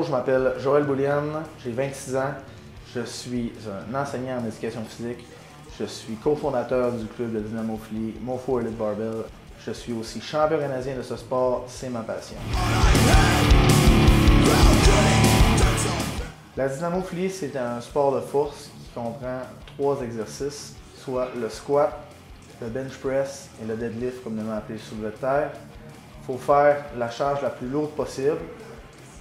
je m'appelle Joël Bouliane, j'ai 26 ans, je suis un enseignant en éducation physique, je suis cofondateur du club de dynamophilie Mofo Elite Barbell, je suis aussi champion canadien de ce sport, c'est ma passion. La dynamophilie, c'est un sport de force qui comprend 3 exercices, soit le squat, le bench press et le deadlift, communément appelé soulevé de terre. Il faut faire la charge la plus lourde possible.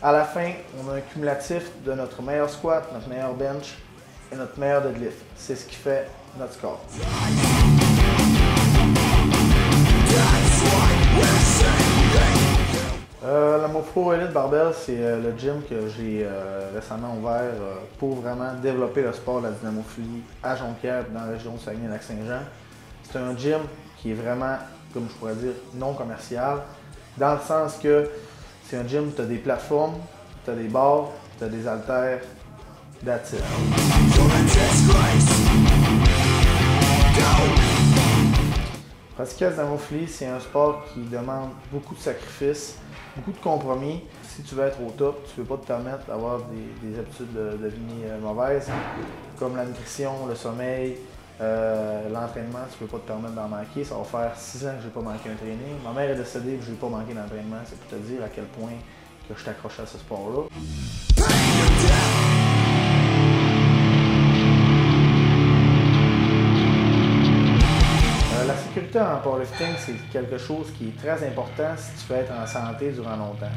À la fin, on a un cumulatif de notre meilleur squat, notre meilleur bench et notre meilleur deadlift. C'est ce qui fait notre score. La Mofo Elite Barbell, c'est le gym que j'ai récemment ouvert pour vraiment développer le sport de la dynamophilie à Jonquière, dans la région de Saguenay-Lac-Saint-Jean. C'est un gym qui est vraiment, comme je pourrais dire, non commercial, dans le sens que c'est un gym où tu as des plateformes, tu as des barres, tu as des haltères, that's it. Pratiquer la dynamophilie, c'est un sport qui demande beaucoup de sacrifices, beaucoup de compromis. Si tu veux être au top, tu ne peux pas te permettre d'avoir des habitudes de vie mauvaises, comme la nutrition, le sommeil, l'entraînement, tu ne peux pas te permettre d'en manquer. Ça va faire 6 ans que je n'ai pas manqué un training. Ma mère est décédée et je n'ai pas manqué d'entraînement. C'est pour te dire à quel point que je t'accroche à ce sport-là. La sécurité en powerlifting, c'est quelque chose qui est très important si tu veux être en santé durant longtemps.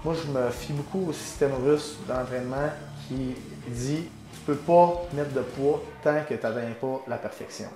Moi, je me fie beaucoup au système russe d'entraînement qui dit « Tu peux pas mettre de poids tant que tu n'atteins pas la perfection ».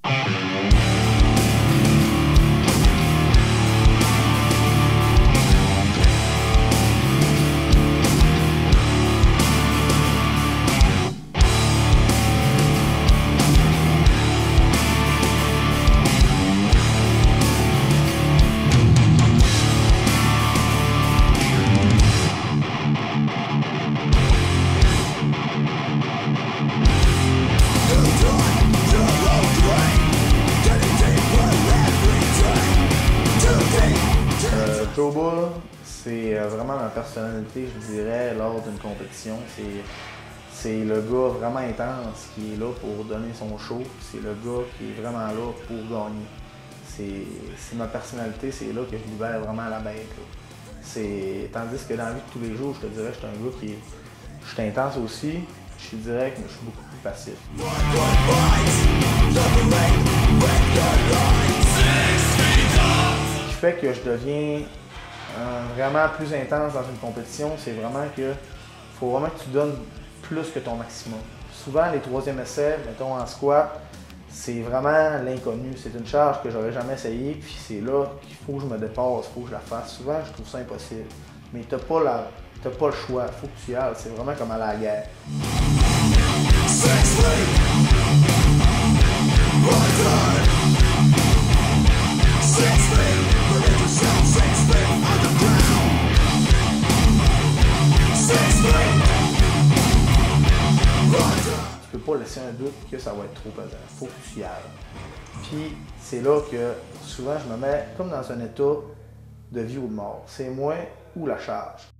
Joe Bull, c'est vraiment ma personnalité, je dirais, lors d'une compétition. C'est le gars vraiment intense qui est là pour donner son show. C'est le gars qui est vraiment là pour gagner. C'est ma personnalité, c'est là que je libère vraiment la bête. Tandis que dans la vie de tous les jours, je te dirais, je suis un gars qui je suis intense aussi, je suis direct, mais je suis beaucoup plus passif. Ce qui fait que je deviens vraiment plus intense dans une compétition, c'est vraiment que faut vraiment que tu donnes plus que ton maximum. Souvent, les 3e essais, mettons en squat, c'est vraiment l'inconnu. C'est une charge que j'aurais jamais essayé, puis c'est là qu'il faut que je me dépasse, il faut que je la fasse. Souvent, je trouve ça impossible. Mais t'as pas le choix, il faut que tu y ailles. C'est vraiment comme à la guerre. Tu peux pas laisser un doute que ça va être trop pesant. Il faut que tu y ailles. Puis c'est là que souvent je me mets comme dans un état de vie ou de mort. C'est moi ou la charge.